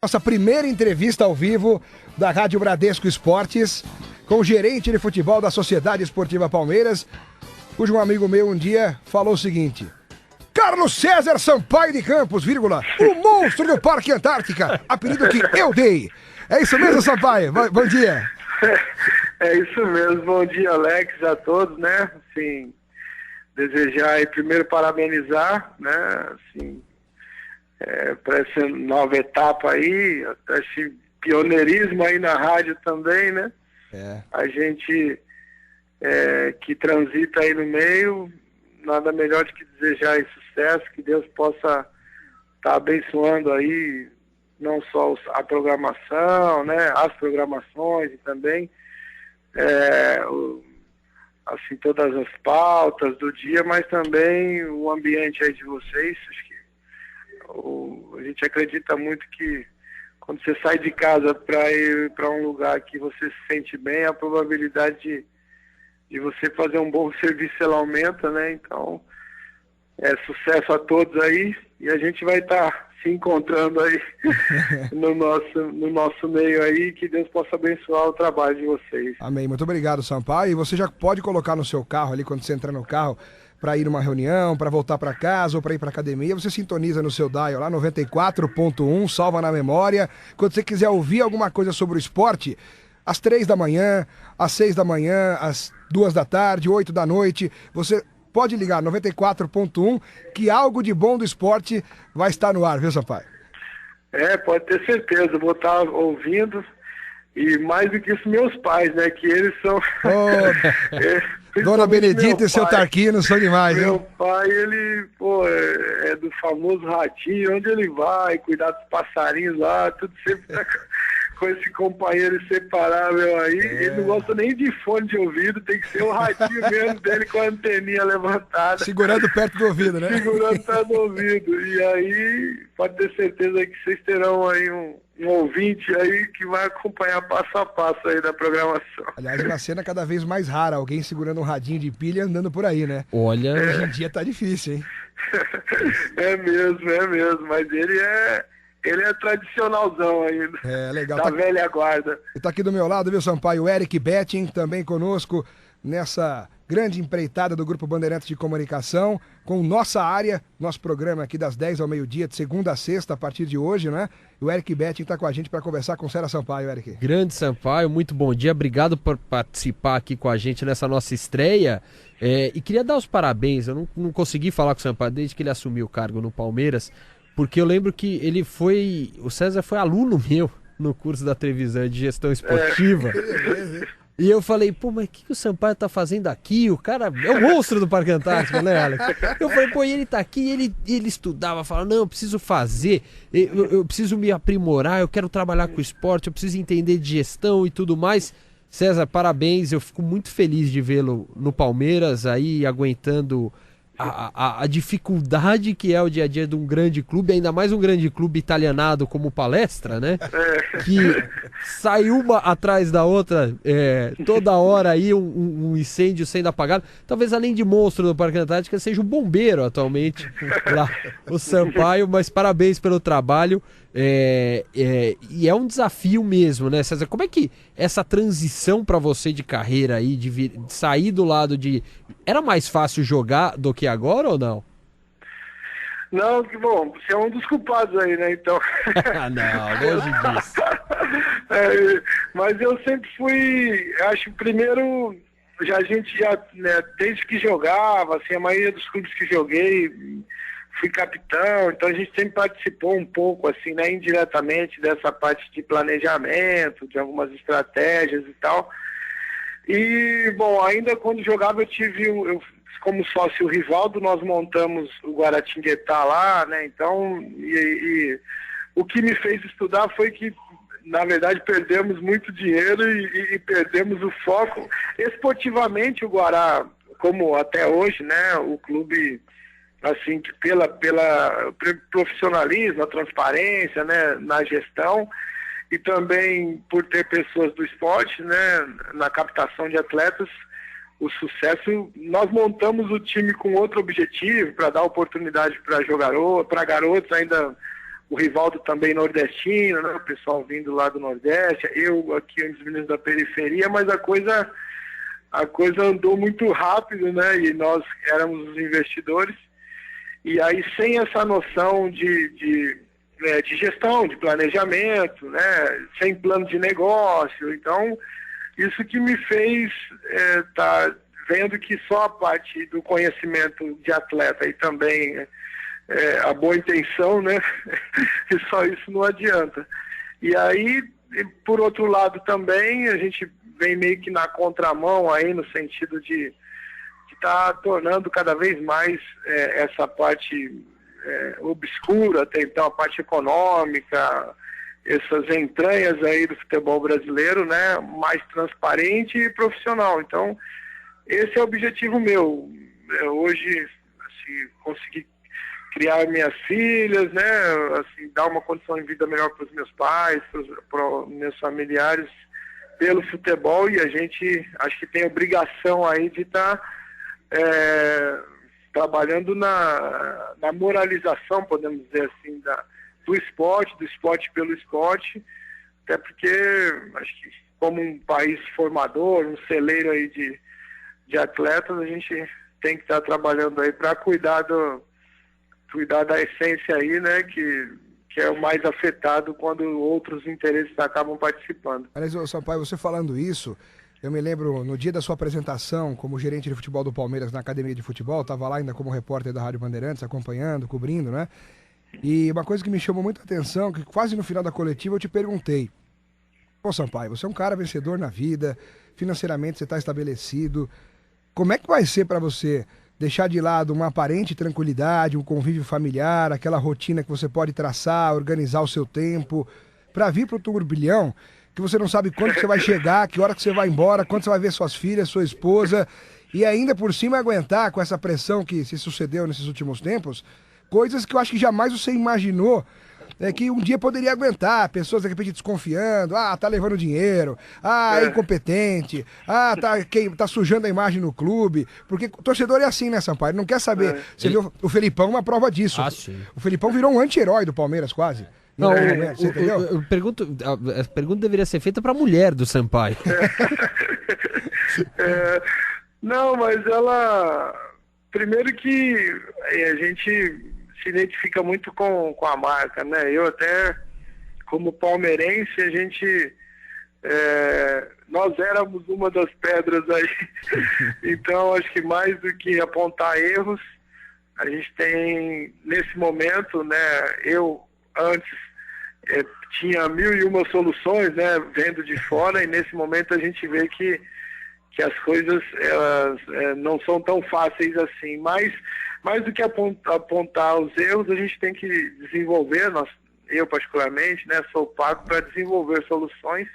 Nossa primeira entrevista ao vivo da Rádio Bradesco Esportes com o gerente de futebol da Sociedade Esportiva Palmeiras, cujo um amigo meu um dia falou o seguinte: Carlos César Sampaio de Campos, vírgula, o monstro do Parque Antártica, apelido que eu dei. É isso mesmo, Sampaio? Bom dia. É isso mesmo, bom dia, Alex, a todos, né? Assim, desejar e primeiro parabenizar, né? Assim, para essa nova etapa aí, esse pioneirismo aí na rádio também, né? A gente que transita aí no meio, nada melhor do que desejar esse sucesso, que Deus possa estar abençoando aí, não só a programação, né? As programações e também, assim, todas as pautas do dia, mas também o ambiente aí de vocês. Acho que a gente acredita muito que quando você sai de casa para ir para um lugar que você se sente bem, a probabilidade de você fazer um bom serviço ela aumenta, né? Então, sucesso a todos aí, e a gente vai estar se encontrando aí no nosso meio aí, que Deus possa abençoar o trabalho de vocês. Amém, muito obrigado, Sampaio. E você já pode colocar no seu carro ali, quando você entrar no carro, para ir numa reunião, para voltar para casa ou para ir para academia, você sintoniza no seu dial lá, 94.1, salva na memória. Quando você quiser ouvir alguma coisa sobre o esporte, às 3 da manhã, às 6 da manhã, às 2 da tarde, 8 da noite, você pode ligar 94.1, que algo de bom do esporte vai estar no ar, viu, Sampaio? Pode ter certeza, vou estar ouvindo. E mais do que isso, meus pais, né? Que eles são... Dona Benedita e seu Tarquino são demais, hein? Meu pai, ele, é do famoso ratinho, onde ele vai, cuidar dos passarinhos lá, tudo sempre tá com esse companheiro inseparável aí. Ele não gosta nem de fone de ouvido, tem que ser o ratinho mesmo dele com a anteninha levantada. Segurando perto do ouvido, né? Segurando perto do ouvido. E aí, pode ter certeza que vocês terão aí um ouvinte aí que vai acompanhar passo a passo aí da programação. Aliás, é uma cena cada vez mais rara, alguém segurando um radinho de pilha andando por aí, né? Olha, hoje em dia tá difícil, hein? É mesmo, mas ele é tradicionalzão ainda. Legal. Da velha guarda. E tá aqui do meu lado, viu, Sampaio? O Eric Betting, também conosco nessa grande empreitada do Grupo Bandeirantes de Comunicação, com Nossa Área, nosso programa aqui das 10 ao meio-dia, de segunda a sexta, a partir de hoje, né? E o Eric Betting tá com a gente para conversar com o César Sampaio, Eric. Grande Sampaio, muito bom dia, obrigado por participar aqui com a gente nessa nossa estreia. E queria dar os parabéns, eu não consegui falar com o Sampaio desde que ele assumiu o cargo no Palmeiras, porque eu lembro que o César foi aluno meu no curso da Trevisan de Gestão Esportiva. E eu falei, mas o que o Sampaio tá fazendo aqui? O cara é o monstro do Parque Antártico, né, Alex? Eu falei, e ele tá aqui, ele estudava, falava, não, eu preciso fazer, eu preciso me aprimorar, eu quero trabalhar com esporte, eu preciso entender de gestão e tudo mais. César, parabéns, eu fico muito feliz de vê-lo no Palmeiras, aí aguentando a dificuldade que é o dia a dia de um grande clube, ainda mais um grande clube italianado como Palestra, né? Que sai uma atrás da outra, toda hora aí um incêndio sendo apagado. Talvez além de monstro do Parque Antártica seja um bombeiro atualmente lá, o Sampaio, mas parabéns pelo trabalho. E é um desafio mesmo, né, César? Como é que essa transição para você de carreira aí, de sair do lado de... Era mais fácil jogar do que agora ou não? Não, que bom, você é um dos culpados aí, né, então... Não, longe disso. Mas eu sempre fui, acho, primeiro, a gente já, né, desde que jogava, assim, a maioria dos clubes que joguei... Fui capitão, então a gente sempre participou um pouco, assim, né, indiretamente dessa parte de planejamento, de algumas estratégias e tal. E, bom, ainda quando jogava eu como sócio o Rivaldo, nós montamos o Guaratinguetá lá, né, então, e o que me fez estudar foi que, na verdade, perdemos muito dinheiro e perdemos o foco. Esportivamente, o Guará, como até hoje, né, o clube... assim, que pelo profissionalismo, a transparência, né, na gestão, e também por ter pessoas do esporte, né, na captação de atletas, o sucesso, nós montamos o time com outro objetivo, para dar oportunidade para garotos ainda o Rivaldo também nordestino, né? O pessoal vindo lá do Nordeste, eu aqui, um dos meninos da periferia, mas a coisa andou muito rápido, né? E nós éramos os investidores. E aí, sem essa noção de gestão, de planejamento, né? Sem plano de negócio. Então, isso que me fez tá vendo que só a parte do conhecimento de atleta e também a boa intenção, né? E só isso não adianta. E aí, por outro lado também, a gente vem meio que na contramão aí, no sentido de estar tornando cada vez mais essa parte obscura, até então a parte econômica, essas entranhas aí do futebol brasileiro, né, mais transparente e profissional. Então, esse é o objetivo meu. Hoje, assim, conseguir criar minhas filhas, né, assim, dar uma condição de vida melhor para os meus pais, para os meus familiares, pelo futebol, e a gente acho que tem obrigação aí de estar trabalhando na moralização, podemos dizer assim, do esporte pelo esporte, até porque acho que como um país formador, um celeiro aí de atletas, a gente tem que estar trabalhando aí para cuidar da essência aí, né, que é o mais afetado quando outros interesses acabam participando. Aliás, Sampaio, você falando isso, eu me lembro no dia da sua apresentação como gerente de futebol do Palmeiras na academia de futebol, estava lá ainda como repórter da Rádio Bandeirantes, acompanhando, cobrindo, né? E uma coisa que me chamou muita atenção, que quase no final da coletiva eu te perguntei: pô, Sampaio, você é um cara vencedor na vida, financeiramente você está estabelecido, como é que vai ser para você deixar de lado uma aparente tranquilidade, um convívio familiar, aquela rotina que você pode traçar, organizar o seu tempo, para vir para o turbilhão, que você não sabe quando que você vai chegar, que hora que você vai embora, quando você vai ver suas filhas, sua esposa, e ainda por cima aguentar com essa pressão que se sucedeu nesses últimos tempos, coisas que eu acho que jamais você imaginou que um dia poderia aguentar, pessoas de repente desconfiando, tá levando dinheiro, é incompetente, tá sujando a imagem no clube, porque o torcedor é assim, né, Sampaio? Ele não quer saber. Você viu o Felipão, uma prova disso. Sim. O Felipão virou um anti-herói do Palmeiras, quase. Não, você entendeu? A pergunta deveria ser feita para a mulher do Sampaio. Não, mas ela... Primeiro que a gente se identifica muito com a marca, né? Eu até, como palmeirense, a gente... nós éramos uma das pedras aí. Então, acho que mais do que apontar erros, a gente tem, nesse momento, né? Eu, antes, tinha 1001 soluções, né? Vendo de fora, e nesse momento a gente vê que as coisas elas, não são tão fáceis assim, mas mais do que apontar os erros, a gente tem que desenvolver, eu particularmente, né, sou pago para desenvolver soluções,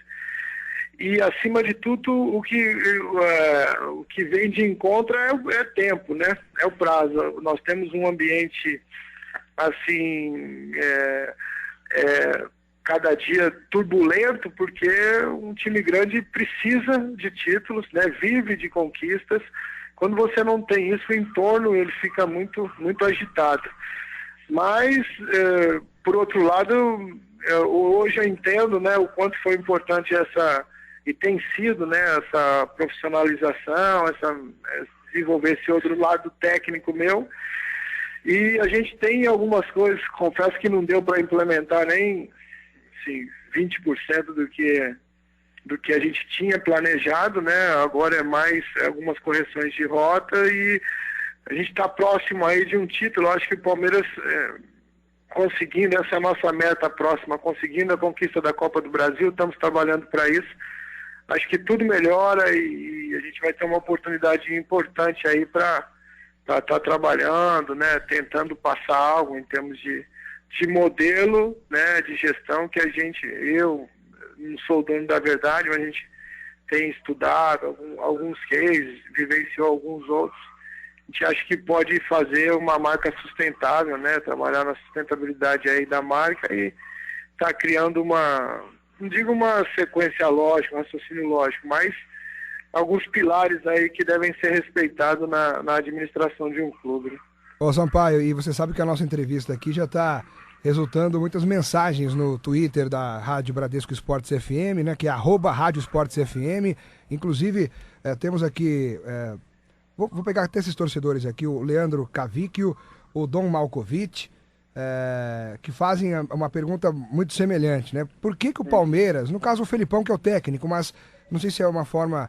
e acima de tudo o que vem de encontro é tempo, né, é o prazo. Nós temos um ambiente assim, cada dia turbulento, porque um time grande precisa de títulos, né? Vive de conquistas. Quando você não tem isso, o entorno ele fica muito, muito agitado. Mas, por outro lado, hoje eu entendo, né, o quanto foi importante e tem sido, né, essa profissionalização, desenvolver esse outro lado técnico meu. E a gente tem algumas coisas, confesso que não deu para implementar nem 20% do que a gente tinha planejado, né? Agora é mais algumas correções de rota, e a gente está próximo aí de um título. Eu acho que o Palmeiras, conseguindo essa nossa meta próxima, conseguindo a conquista da Copa do Brasil, estamos trabalhando para isso. Acho que tudo melhora e a gente vai ter uma oportunidade importante aí para estar trabalhando, né? Tentando passar algo em termos de modelo, né, de gestão que eu não sou dono da verdade, mas a gente tem estudado alguns cases, vivenciou alguns outros. A gente acha que pode fazer uma marca sustentável, né, trabalhar na sustentabilidade aí da marca e tá criando não digo uma sequência lógica, um raciocínio lógico, mas alguns pilares aí que devem ser respeitados na administração de um clube. Ô Sampaio, e você sabe que a nossa entrevista aqui já está resultando muitas mensagens no Twitter da Rádio Bradesco Esportes FM, né, que é @Rádio Esportes FM. Inclusive, temos aqui, vou pegar até esses torcedores aqui, o Leandro Cavicchio, o Dom Malkovich, que fazem uma pergunta muito semelhante, né? Por que o Palmeiras, no caso o Felipão que é o técnico, mas não sei se é uma forma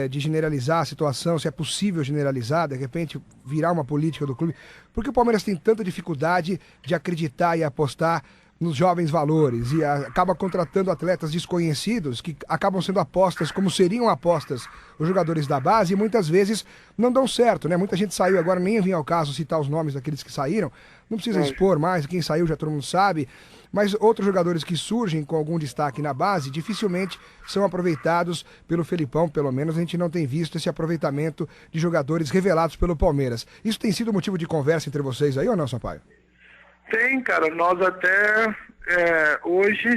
de generalizar a situação, se é possível generalizar, de repente virar uma política do clube, por que o Palmeiras tem tanta dificuldade de acreditar e apostar nos jovens valores e acaba contratando atletas desconhecidos que acabam sendo apostas como seriam apostas os jogadores da base e muitas vezes não dão certo, né? Muita gente saiu agora, nem vem ao caso citar os nomes daqueles que saíram, não precisa expor mais, quem saiu já todo mundo sabe, mas outros jogadores que surgem com algum destaque na base dificilmente são aproveitados pelo Felipão, pelo menos a gente não tem visto esse aproveitamento de jogadores revelados pelo Palmeiras. Isso tem sido motivo de conversa entre vocês aí ou não, Sampaio? Tem, cara, nós até hoje...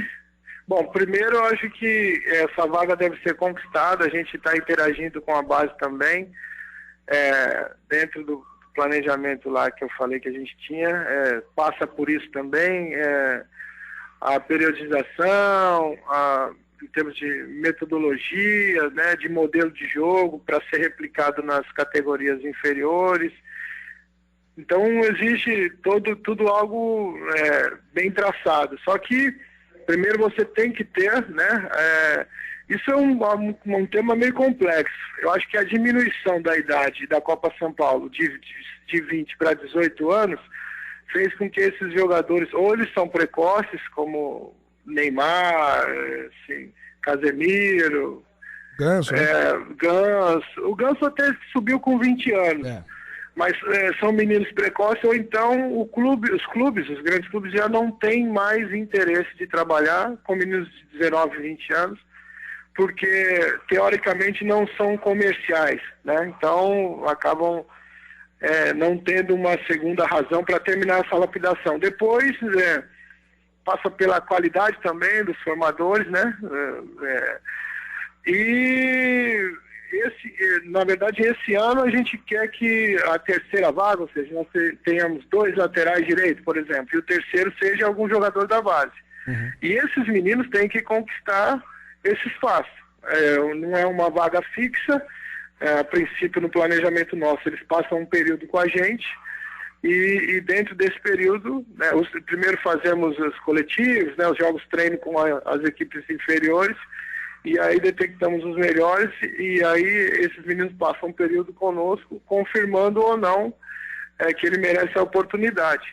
Bom, primeiro eu acho que essa vaga deve ser conquistada, a gente está interagindo com a base também, dentro do planejamento lá que eu falei que a gente tinha, passa por isso também, a periodização, em termos de metodologia, né, de modelo de jogo para ser replicado nas categorias inferiores. Então existe tudo algo bem traçado. Só que primeiro você tem que ter, né? Isso é um tema meio complexo. Eu acho que a diminuição da idade da Copa São Paulo de 20 para 18 anos fez com que esses jogadores, ou eles são precoces, como Neymar, assim, Casemiro, Ganso, né? Ganso. O Ganso até subiu com 20 anos. Mas são meninos precoces, ou então os grandes clubes já não têm mais interesse de trabalhar com meninos de 19, 20 anos, porque teoricamente não são comerciais, né? Então acabam não tendo uma segunda razão para terminar essa lapidação. Depois passa pela qualidade também dos formadores, né? Na verdade, esse ano a gente quer que a terceira vaga, ou seja, nós tenhamos 2 laterais direitos, por exemplo, e o terceiro seja algum jogador da base. Uhum. E esses meninos têm que conquistar esse espaço. Não é uma vaga fixa, a princípio no planejamento nosso, eles passam um período com a gente e dentro desse período, né, primeiro fazemos os coletivos, né, os jogos treino com as equipes inferiores, e aí detectamos os melhores e aí esses meninos passam um período conosco, confirmando ou não que ele merece a oportunidade.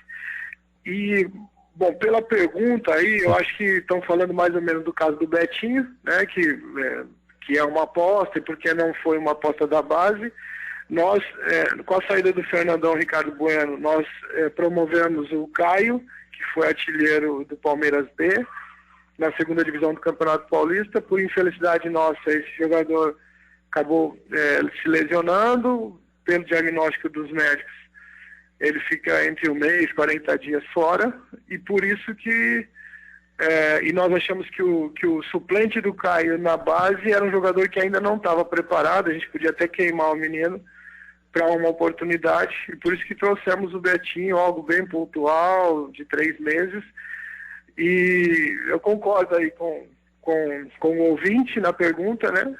E, bom, pela pergunta aí, eu acho que estão falando mais ou menos do caso do Betinho, né, que é uma aposta, e porque não foi uma aposta da base. Nós, com a saída do Fernandão Ricardo Bueno, nós promovemos o Caio, que foi artilheiro do Palmeiras B, na segunda divisão do Campeonato Paulista. Por infelicidade nossa, esse jogador acabou se lesionando. Pelo diagnóstico dos médicos, ele fica entre 1 mês, 40 dias fora, e por isso que e nós achamos que o suplente do Caio na base era um jogador que ainda não estava preparado, a gente podia até queimar o menino para uma oportunidade, e por isso que trouxemos o Betinho, algo bem pontual, de 3 meses. E eu concordo aí com o ouvinte na pergunta, né?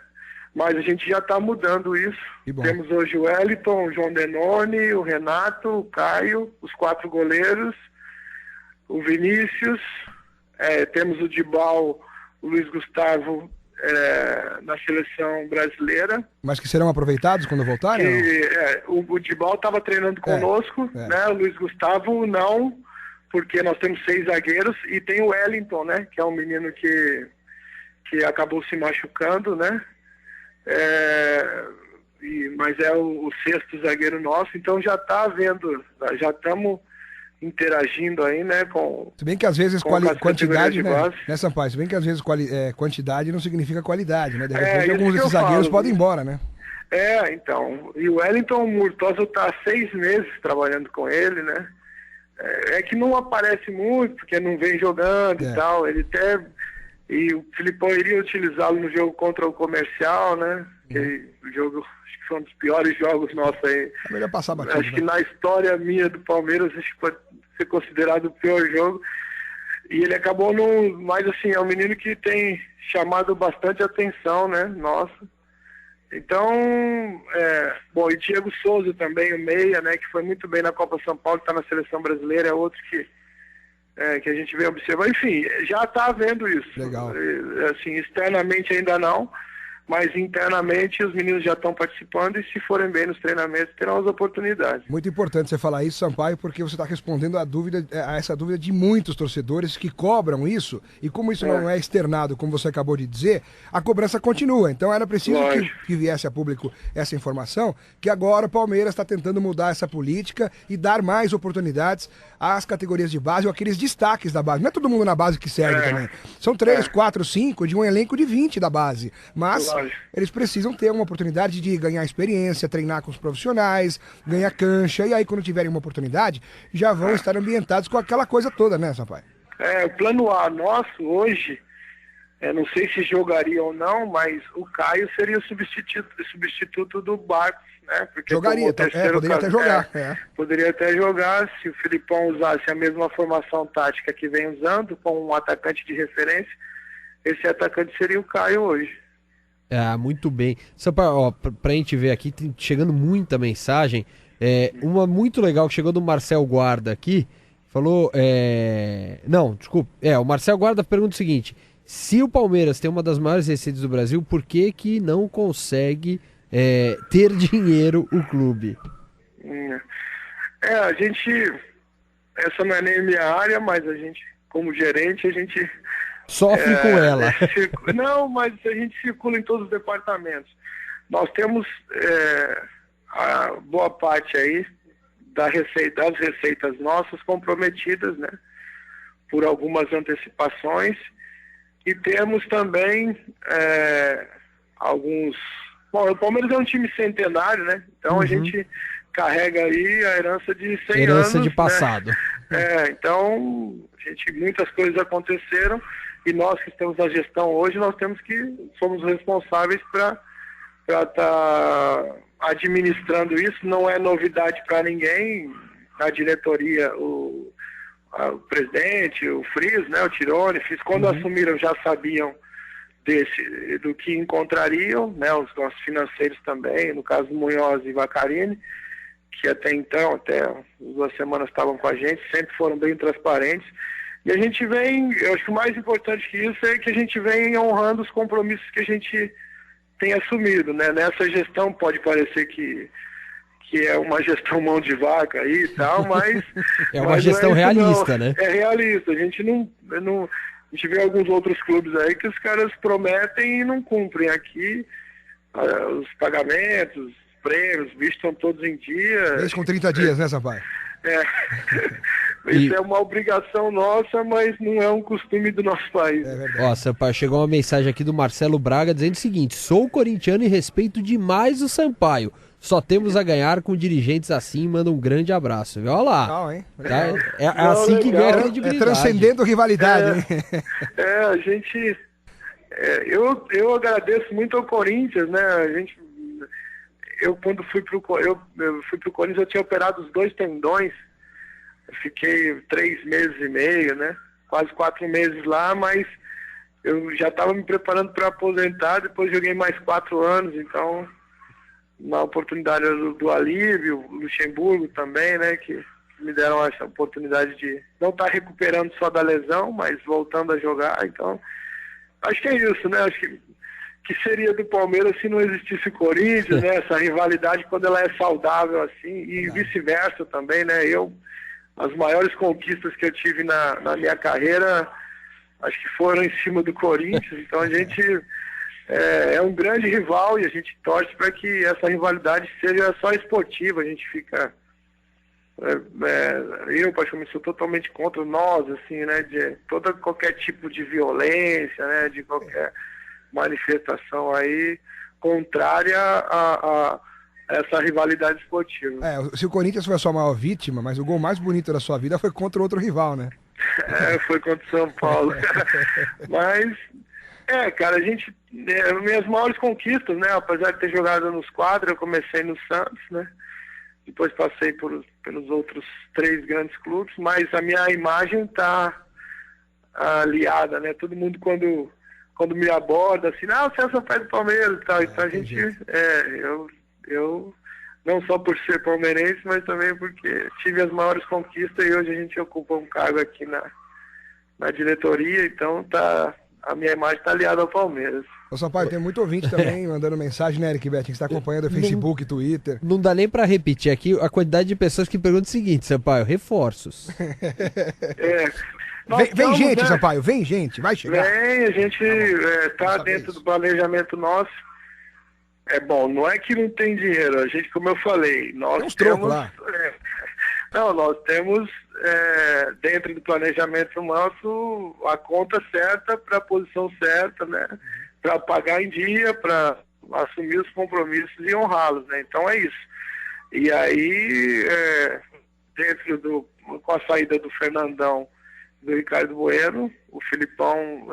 Mas a gente já está mudando isso. Temos hoje o Wellington, o João Denoni, o Renato, o Caio, os 4 goleiros, o Vinícius, temos o Dibal, o Luiz Gustavo na seleção brasileira. Mas que serão aproveitados quando voltarem? O Dibal estava treinando conosco, né? O Luiz Gustavo não, porque nós temos 6 zagueiros, e tem o Wellington, né, que é um menino que acabou se machucando, né, mas é o 6º zagueiro nosso, então já está havendo, já estamos interagindo aí, né, com... Se bem que às vezes quantidade, né, Sampaio? Se bem que às vezes quantidade não significa qualidade, né, de repente alguns desses zagueiros podem ir embora, né. Então, e o Wellington, o Murtosa está há 6 meses trabalhando com ele, né. É que não aparece muito, porque não vem jogando e tal. E o Filipão iria utilizá-lo no jogo contra o Comercial, né? O jogo, acho que foi um dos piores jogos nossos aí. É melhor passar batido, acho que na história minha do Palmeiras, acho que ser considerado o pior jogo. E ele acabou no... Mas assim, é um menino que tem chamado bastante atenção, né? Nossa. Então, bom, e Diego Souza também, o meia, né? Que foi muito bem na Copa São Paulo, que está na seleção brasileira, é outro que a gente vem observar. Enfim, já está vendo isso. Legal. Assim, externamente ainda não, mas internamente os meninos já estão participando e se forem bem nos treinamentos terão as oportunidades. Muito importante você falar isso, Sampaio, porque você está respondendo a essa dúvida de muitos torcedores que cobram isso, e como isso não é externado, como você acabou de dizer, a cobrança continua. Então era preciso que viesse a público essa informação, que agora o Palmeiras está tentando mudar essa política e dar mais oportunidades às categorias de base ou aqueles destaques da base. Não é todo mundo na base que serve também. São 3, 4, 5 de um elenco de 20 da base. Mas eles precisam ter uma oportunidade de ganhar experiência, treinar com os profissionais, ganhar cancha, e aí quando tiverem uma oportunidade, já vão estar ambientados com aquela coisa toda, né, Sampaio? O plano A nosso hoje, não sei se jogaria ou não, mas o Caio seria o substituto do Barcos, né? Porque jogaria, poderia até jogar. Poderia até jogar se o Filipão usasse a mesma formação tática que vem usando, com um atacante de referência, esse atacante seria o Caio hoje. Muito bem. Só pra gente ver aqui, tem chegando muita mensagem. Uma muito legal que chegou do Marcel Guarda aqui. Falou. Não, desculpa. O Marcel Guarda pergunta o seguinte: se o Palmeiras tem uma das maiores receitas do Brasil, por que não consegue ter dinheiro o clube? A gente. Essa não é nem minha área, mas a gente, como gerente, a gente. Sofre com ela. Não, mas a gente circula em todos os departamentos. Nós temos a boa parte aí das receitas nossas comprometidas, né? Por algumas antecipações. E temos também alguns... Bom, o Palmeiras é um time centenário, né? Então a gente carrega aí a herança de 100 anos. Herança de passado. Né? Então, muitas coisas aconteceram. E nós que estamos na gestão hoje, somos responsáveis para estar administrando isso. Não é novidade para ninguém. A diretoria, o presidente, o Frias, né, o Tirone, quando assumiram já sabiam do que encontrariam, né, os nossos financeiros também, no caso do Munhoz e Vacarini, que até 2 semanas estavam com a gente, sempre foram bem transparentes. E a gente eu acho que o mais importante que isso é que a gente vem honrando os compromissos que a gente tem assumido, né? Nessa gestão pode parecer que é uma gestão mão de vaca aí e tal, mas... É uma gestão realista, né? É realista. A gente a gente vê alguns outros clubes aí que os caras prometem e não cumprem. Aqui, os pagamentos, os prêmios, os bichos estão todos em dia. Mês com 30 dias, né, Sampaio? Isso é uma obrigação nossa, mas não é um costume do nosso país. Sampaio, chegou uma mensagem aqui do Marcelo Braga dizendo o seguinte: sou corintiano e respeito demais o Sampaio. Só temos a ganhar com dirigentes assim. Manda um grande abraço. Olha lá. Legal, hein? É assim que ganha credibilidade. Transcendendo rivalidade. A gente... eu agradeço muito ao Corinthians, né? Quando fui pro Corinthians, eu tinha operado os 2 tendões. Eu fiquei 3 meses e meio, né? Quase 4 meses lá, mas eu já estava me preparando para aposentar. Depois joguei mais 4 anos, então na oportunidade do Alívio, o Luxemburgo também, né? Que me deram essa oportunidade de não estar recuperando só da lesão, mas voltando a jogar. Então, acho que é isso, né? Acho que seria do Palmeiras se não existisse o Corinthians, né? Essa rivalidade quando ela é saudável assim, e vice-versa também, né? As maiores conquistas que eu tive na minha carreira, acho que foram em cima do Corinthians. Então a gente é um grande rival e a gente torce para que essa rivalidade seja só esportiva. A gente fica... eu, particularmente, sou totalmente contra nós, assim, né? De qualquer tipo de violência, né? De qualquer manifestação aí contrária a essa rivalidade esportiva. Se o Corinthians foi a sua maior vítima, mas o gol mais bonito da sua vida foi contra outro rival, né? Foi contra o São Paulo. Mas, cara, minhas maiores conquistas, né? Apesar de ter jogado nos quadros, eu comecei no Santos, né? depois passei pelos outros 3 grandes clubes, mas a minha imagem está aliada, né? Todo mundo quando me aborda, assim, o Celso faz do Palmeiras e tal. Então a gente, eu não só por ser palmeirense, mas também porque tive as maiores conquistas e hoje a gente ocupa um cargo aqui na diretoria, então a minha imagem está aliada ao Palmeiras. Ô Sampaio, tem muito ouvinte também mandando mensagem, né, Eric Betting, que está acompanhando o Facebook, Twitter. Não dá nem para repetir aqui a quantidade de pessoas que perguntam o seguinte, Sampaio, reforços. Vem gente, né? Sampaio, vem gente, vai chegar. A gente está dentro do planejamento nosso. É bom, não é que não tem dinheiro, a gente, como eu falei, nós temos... lá. Nós temos dentro do planejamento nosso a conta certa para a posição certa, né? Para pagar em dia, para assumir os compromissos e honrá-los, né? Então é isso. E aí, com a saída do Fernandão, do Ricardo Bueno, o Filipão,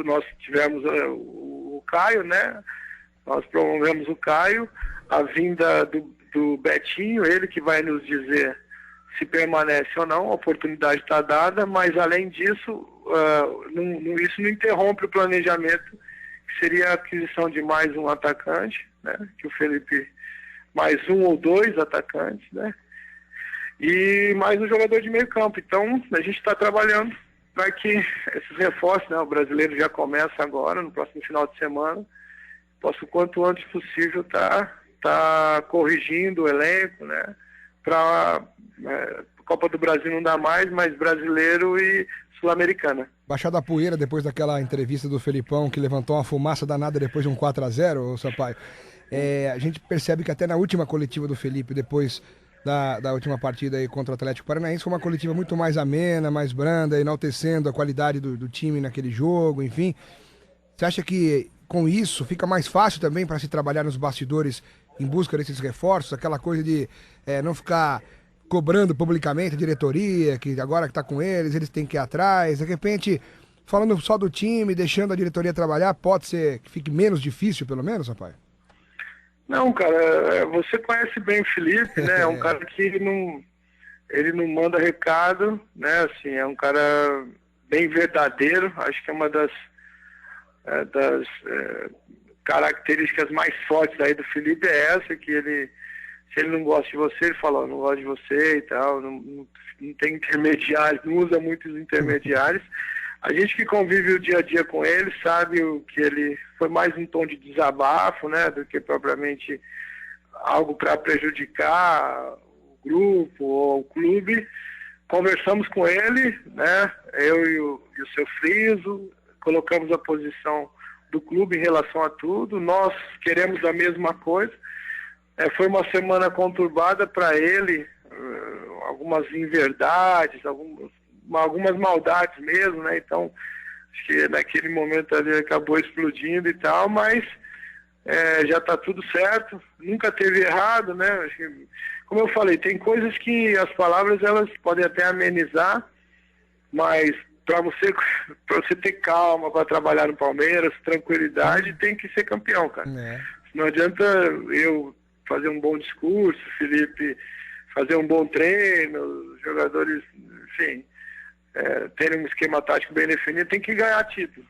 nós tivemos o Caio, né? Nós promovemos o Caio, a vinda do Betinho, ele que vai nos dizer se permanece ou não, a oportunidade está dada, mas além disso, isso não interrompe o planejamento, que seria a aquisição de mais um atacante, né? Que o Felipe, mais um ou 2 atacantes, né? E mais um jogador de meio campo. Então, a gente está trabalhando para que esses reforços, né? O brasileiro já começa agora, no próximo final de semana, possa o quanto antes possível tá corrigindo o elenco, né? Para Copa do Brasil não dá mais, mas brasileiro e sul-americana. Baixada a poeira depois daquela entrevista do Felipão que levantou uma fumaça danada depois de um 4-0, Sampaio. A gente percebe que até na última coletiva do Felipe, depois da última partida aí contra o Atlético Paranaense, foi uma coletiva muito mais amena, mais branda, enaltecendo a qualidade do time naquele jogo, enfim. Você acha que com isso fica mais fácil também para se trabalhar nos bastidores em busca desses reforços, aquela coisa de não ficar cobrando publicamente a diretoria, que agora que está com eles têm que ir atrás, de repente, falando só do time, deixando a diretoria trabalhar, pode ser que fique menos difícil, pelo menos, Sampaio? Não, cara, você conhece bem o Felipe, né? É um cara que ele não manda recado, né? Assim, é um cara bem verdadeiro, acho que é uma das características mais fortes aí do Felipe é essa, que se ele não gosta de você, ele fala, não gosto de você e tal, não tem intermediários, não usa muitos intermediários. A gente que convive o dia a dia com ele sabe que ele foi mais um tom de desabafo, né, do que propriamente algo para prejudicar o grupo ou o clube. Conversamos com ele, né, eu e o seu Friso, colocamos a posição do clube em relação a tudo, nós queremos a mesma coisa. Foi uma semana conturbada para ele, algumas inverdades, algumas maldades mesmo, né? Então, acho que naquele momento ali acabou explodindo e tal, mas já está tudo certo, nunca teve errado, né? Acho que, como eu falei, tem coisas que as palavras elas podem até amenizar, mas para você ter calma para trabalhar no Palmeiras, tranquilidade, tem que ser campeão, cara. Não adianta eu fazer um bom discurso, Felipe fazer um bom treino, os jogadores, enfim, terem um esquema tático bem definido, tem que ganhar título.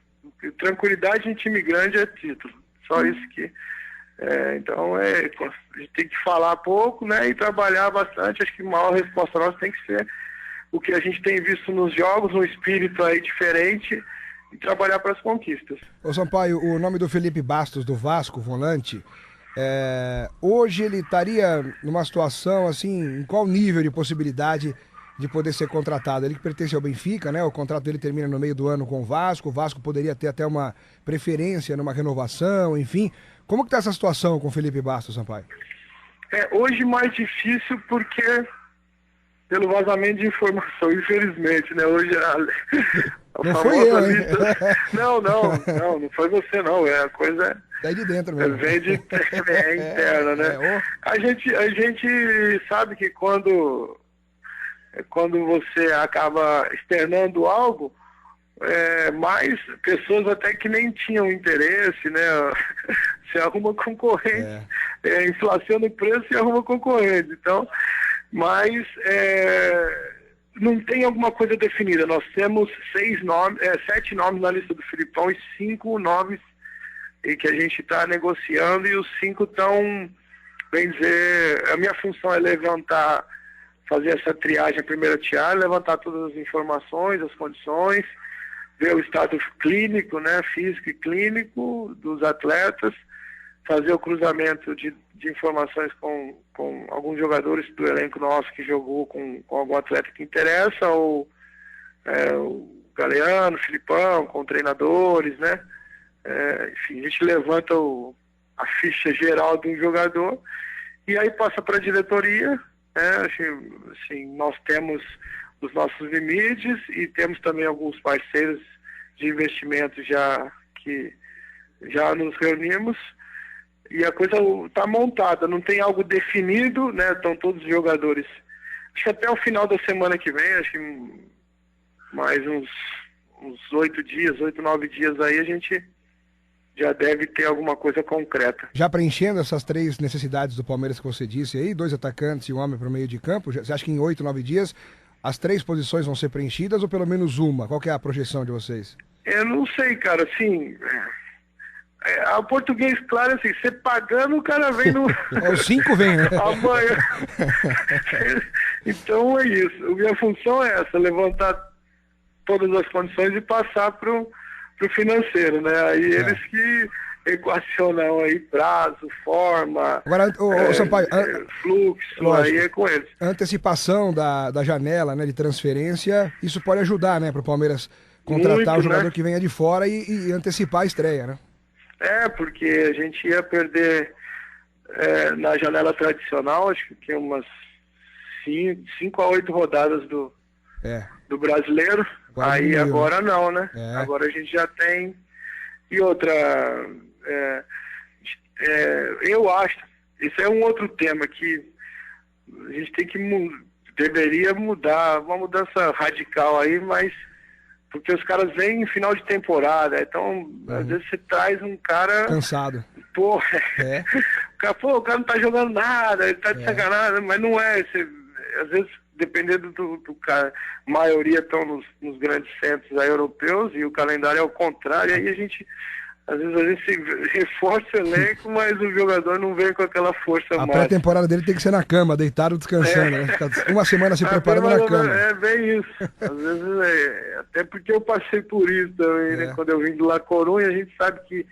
Tranquilidade em time grande é título. Só isso que... então, a gente tem que falar pouco, né, e trabalhar bastante. Acho que a maior resposta nossa tem que ser o que a gente tem visto nos jogos, um espírito aí diferente e trabalhar para as conquistas. Ô Sampaio, o nome do Felipe Bastos, do Vasco, volante, hoje ele estaria numa situação, assim, em qual nível de possibilidade de poder ser contratado? Ele que pertence ao Benfica, né? O contrato dele termina no meio do ano com o Vasco poderia ter até uma preferência numa renovação, enfim. Como que está essa situação com o Felipe Bastos, Sampaio? Hoje mais difícil porque pelo vazamento de informação, infelizmente, né? Hoje a não foi eu, hein? Não foi você, não. A coisa daí de dentro mesmo. Vem interna, né? A gente sabe que quando você acaba externando algo, mais pessoas até que nem tinham interesse, né? Se arruma concorrente, inflaciona o preço e arruma concorrente. Então, mas não tem alguma coisa definida. Nós temos 7 nomes na lista do Filipão e 5 nomes que a gente está negociando, e os 5 estão, bem dizer, a minha função é fazer essa triagem, a primeira triagem, levantar todas as informações, as condições, ver o estado clínico, né, físico e clínico dos atletas, fazer o cruzamento de informações com alguns jogadores do elenco nosso que jogou com algum atleta que interessa, ou o Galeano, o Filipão, com treinadores, né? Enfim, a gente levanta a ficha geral de um jogador e aí passa para a diretoria, né? Assim, nós temos os nossos limites e temos também alguns parceiros de investimento que já nos reunimos. E a coisa está montada, não tem algo definido, né? Estão todos os jogadores. Acho que até o final da semana que vem, acho que mais uns 8 dias, 8, 9 dias aí, a gente já deve ter alguma coisa concreta. Já preenchendo essas 3 necessidades do Palmeiras que você disse aí, 2 atacantes e um homem para o meio de campo, você acha que em 8, 9 dias as 3 posições vão ser preenchidas ou pelo menos uma? Qual que é a projeção de vocês? Eu não sei, cara, assim... O português, claro, assim, você pagando, o cara vem no... Os 5 vem, né? Amanhã. Então é isso. A minha função é essa, levantar todas as condições e passar pro financeiro, né? Aí eles que equacionam aí prazo, forma, agora, Sampaio, fluxo, lógico, aí é com eles. A antecipação da janela, né, de transferência, isso pode ajudar, né, para o Palmeiras contratar muito, o jogador, né, que venha de fora e antecipar a estreia, né? Porque a gente ia perder na janela tradicional, acho que umas 5 a 8 rodadas do brasileiro. Agora não, né? Agora a gente já tem. E outra, eu acho, isso é um outro tema que a gente deveria mudar, uma mudança radical aí, mas porque os caras vêm em final de temporada, então às vezes você traz um cara cansado. O cara não tá jogando nada, ele tá de sacanagem, mas não é. Às vezes, dependendo do cara, a maioria estão nos grandes centros aí, europeus, e o calendário é o contrário, aí às vezes a gente reforça o elenco, mas o jogador não vem com aquela força mais. A pré-temporada dele tem que ser na cama, deitado, descansando, né? Ficar uma semana se preparando na cama. É bem isso. Às vezes até porque eu passei por isso também, né? Quando eu vim do La Coruña, a gente sabe que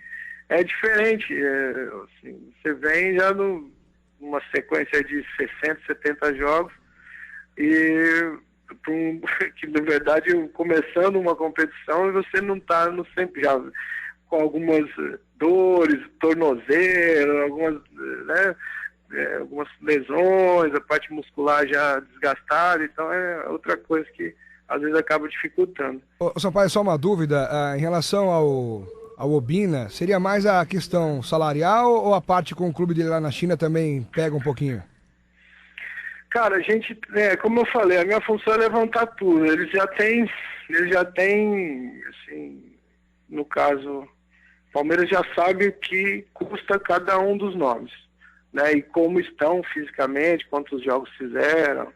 é diferente. Assim, você vem já numa sequência de 60, 70 jogos e que na verdade começando uma competição e você não está no sempre já com algumas dores, tornozelo, algumas lesões, a parte muscular já desgastada, então é outra coisa que às vezes acaba dificultando. Sampaio, só uma dúvida, em relação ao Obina, seria mais a questão salarial ou a parte com o clube dele lá na China também pega um pouquinho? Cara, a gente, como eu falei, a minha função é levantar tudo. Eles já têm, assim, no caso, o Palmeiras já sabe o que custa cada um dos nomes, né? E como estão fisicamente, quantos jogos fizeram.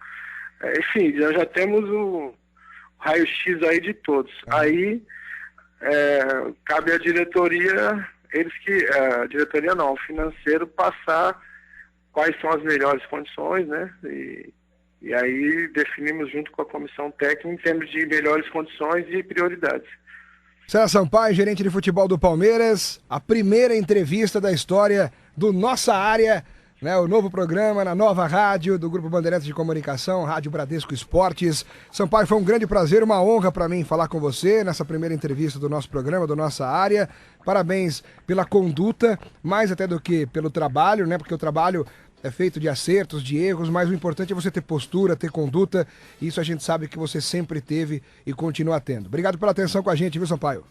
Enfim, já temos o raio-x aí de todos. Aí cabe à diretoria, o financeiro passar quais são as melhores condições, né? E aí definimos junto com a comissão técnica em termos de melhores condições e prioridades. César Sampaio, gerente de futebol do Palmeiras, a primeira entrevista da história do Nossa Área, né, o novo programa na nova rádio do Grupo Bandeirantes de Comunicação, Rádio Bradesco Esportes. Sampaio, foi um grande prazer, uma honra para mim falar com você nessa primeira entrevista do nosso programa, do Nossa Área. Parabéns pela conduta, mais até do que pelo trabalho, né, porque o trabalho é feito de acertos, de erros, mas o importante é você ter postura, ter conduta, e isso a gente sabe que você sempre teve e continua tendo. Obrigado pela atenção com a gente, viu, Sampaio?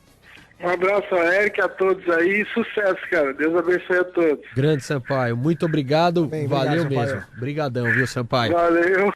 Um abraço a Eric, a todos aí, e sucesso, cara. Deus abençoe a todos. Grande Sampaio, muito obrigado, valeu Sampaio. mesmo. Obrigadão, viu, Sampaio? Valeu.